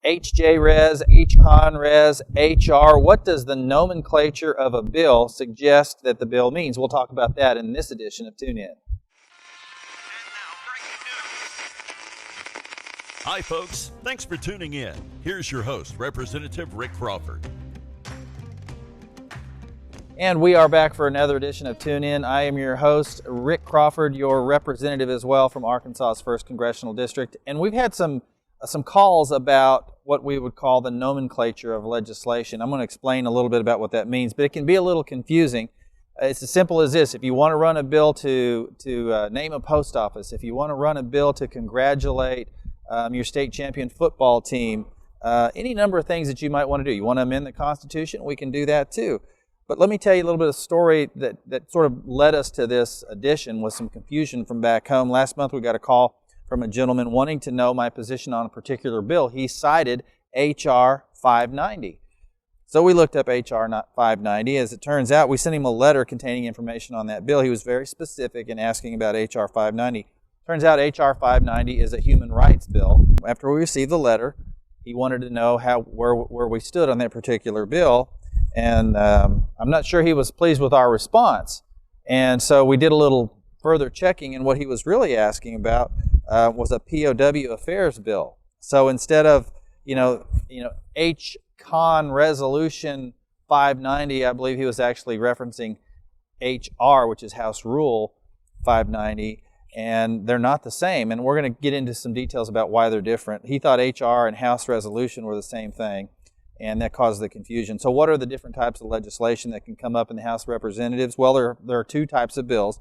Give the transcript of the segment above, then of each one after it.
HJ-Res, H-Con-Res, HR. What does the nomenclature of a bill suggest that the bill means? We'll talk about that in this edition of Tune In. Hi, folks. Thanks for tuning in. Here's your host, Representative Rick Crawford. And we are back for another edition of Tune In. I am your host, Rick Crawford, your representative as well from Arkansas's 1st Congressional District. And we've had some calls about what we would call the nomenclature of legislation. I'm going to explain a little bit about what that means, but it can be a little confusing. It's as simple as this. If you want to run a bill to name a post office, if you want to run a bill to congratulate your state champion football team, any number of things that you might want to do. You want to amend the Constitution? We can do that too. But let me tell you a little bit of story that sort of led us to this edition with some confusion from back home. Last month we got a call from a gentleman wanting to know my position on a particular bill. He cited H.R. 590. So we looked up H.R. 590. As it turns out, we sent him a letter containing information on that bill. He was very specific in asking about H.R. 590. Turns out H.R. 590 is a human rights bill. After we received the letter, he wanted to know where we stood on that particular bill. And I'm not sure he was pleased with our response. And so we did a little further checking, and what he was really asking about was a POW affairs bill. So instead of, H-Con Resolution 590, I believe he was actually referencing H.R., which is House Rule 590, and they're not the same. And we're going to get into some details about why they're different. He thought H.R. and House Resolution were the same thing, and that caused the confusion. So what are the different types of legislation that can come up in the House of Representatives? Well, there are two types of bills.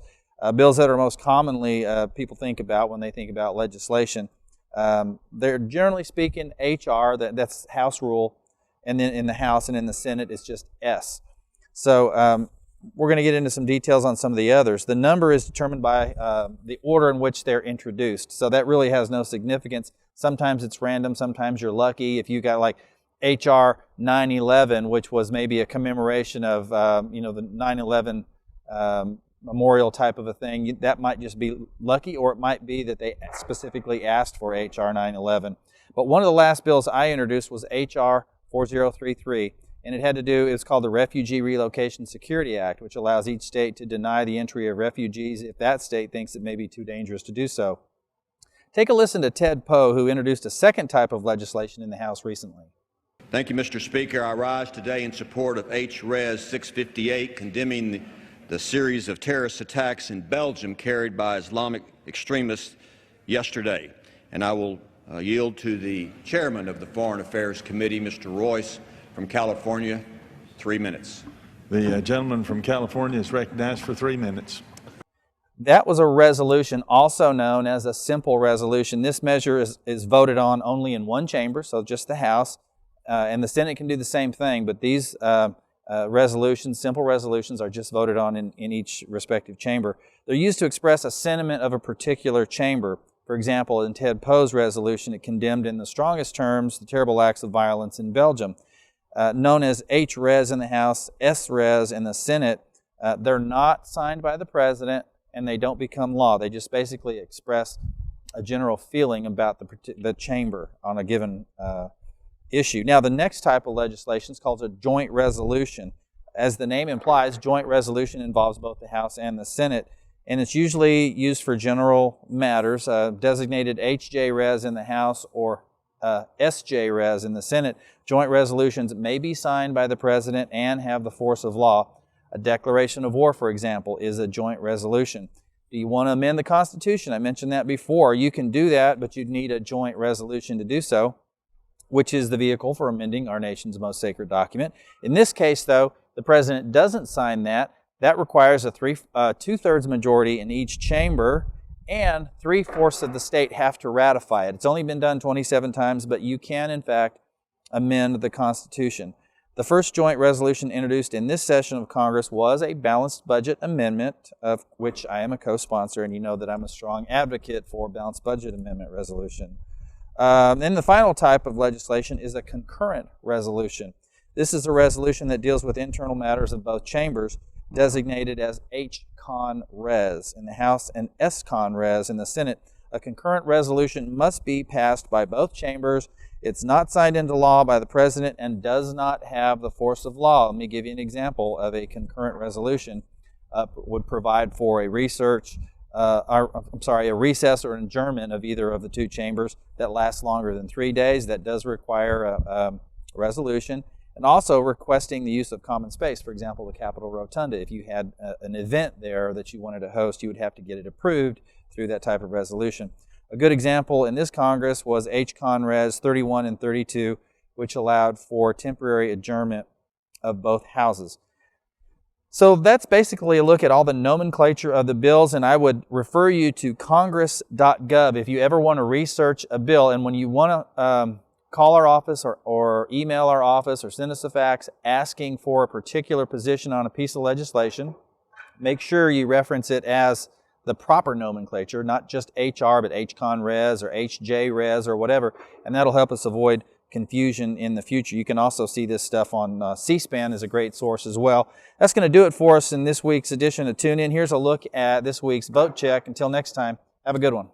Bills that are most commonly people think about when they think about legislation. They're generally speaking H.R., that's House Rule, and then in the House and in the Senate it's just S. So we're going to get into some details on some of the others. The number is determined by the order in which they're introduced. So that really has no significance. Sometimes it's random, sometimes you're lucky. If you got like H.R. 911, which was maybe a commemoration of the 9/11 memorial type of a thing, that might just be lucky, or it might be that they specifically asked for H.R. 911. But one of the last bills I introduced was H.R. 4033, and it was called the Refugee Relocation Security Act, which allows each state to deny the entry of refugees if that state thinks it may be too dangerous to do so. Take a listen to Ted Poe, who introduced a second type of legislation in the House recently. Thank you, Mr. Speaker. I rise today in support of H.Res. 658, condemning the series of terrorist attacks in Belgium carried by Islamic extremists yesterday. And I will yield to the chairman of the Foreign Affairs Committee, Mr. Royce from California. 3 minutes. The gentleman from California is recognized for 3 minutes. That was a resolution also known as a simple resolution. This measure is voted on only in one chamber, so just the House. And the Senate can do the same thing, but these resolutions, simple resolutions, are just voted on in each respective chamber. They're used to express a sentiment of a particular chamber. For example, in Ted Poe's resolution, it condemned in the strongest terms the terrible acts of violence in Belgium. Known as H-Res in the House, S-Res in the Senate, they're not signed by the President, and they don't become law. They just basically express a general feeling about the chamber on a given issue. Now, the next type of legislation is called a joint resolution. As the name implies, joint resolution involves both the House and the Senate, and it's usually used for general matters, designated HJ-Res in the House or SJ-Res in the Senate. Joint resolutions may be signed by the President and have the force of law. A declaration of war, for example, is a joint resolution. Do you want to amend the Constitution? I mentioned that before. You can do that, but you'd need a joint resolution to do so, which is the vehicle for amending our nation's most sacred document. In this case, though, the President doesn't sign that. That requires a two-thirds majority in each chamber, and 3/4 of the state have to ratify it. It's only been done 27 times, but you can, in fact, amend the Constitution. The first joint resolution introduced in this session of Congress was a balanced budget amendment, of which I am a co-sponsor, and you know that I'm a strong advocate for balanced budget amendment resolution. Then the final type of legislation is a concurrent resolution. This is a resolution that deals with internal matters of both chambers, designated as H-Con Res in the House and S-Con Res in the Senate. A concurrent resolution must be passed by both chambers It's not signed into law by the president and does not have the force of law. Let me give you an example of a concurrent resolution. Would provide for a recess or an adjournment of either of the two chambers that lasts longer than 3 days. That does require a resolution. And also requesting the use of common space, for example, the Capitol Rotunda. If you had an event there that you wanted to host, you would have to get it approved through that type of resolution. A good example in this Congress was H-Con Res 31 and 32, which allowed for temporary adjournment of both houses. So that's basically a look at all the nomenclature of the bills, and I would refer you to congress.gov if you ever want to research a bill. And when you want to call our office or email our office or send us a fax asking for a particular position on a piece of legislation, make sure you reference it as the proper nomenclature, not just HR, but H-Con Res or HJ Res or whatever, and that'll help us avoid confusion in the future. You can also see this stuff on C-SPAN is a great source as well. That's going to do it for us in this week's edition of Tune In. Here's a look at this week's vote check. Until next time, have a good one.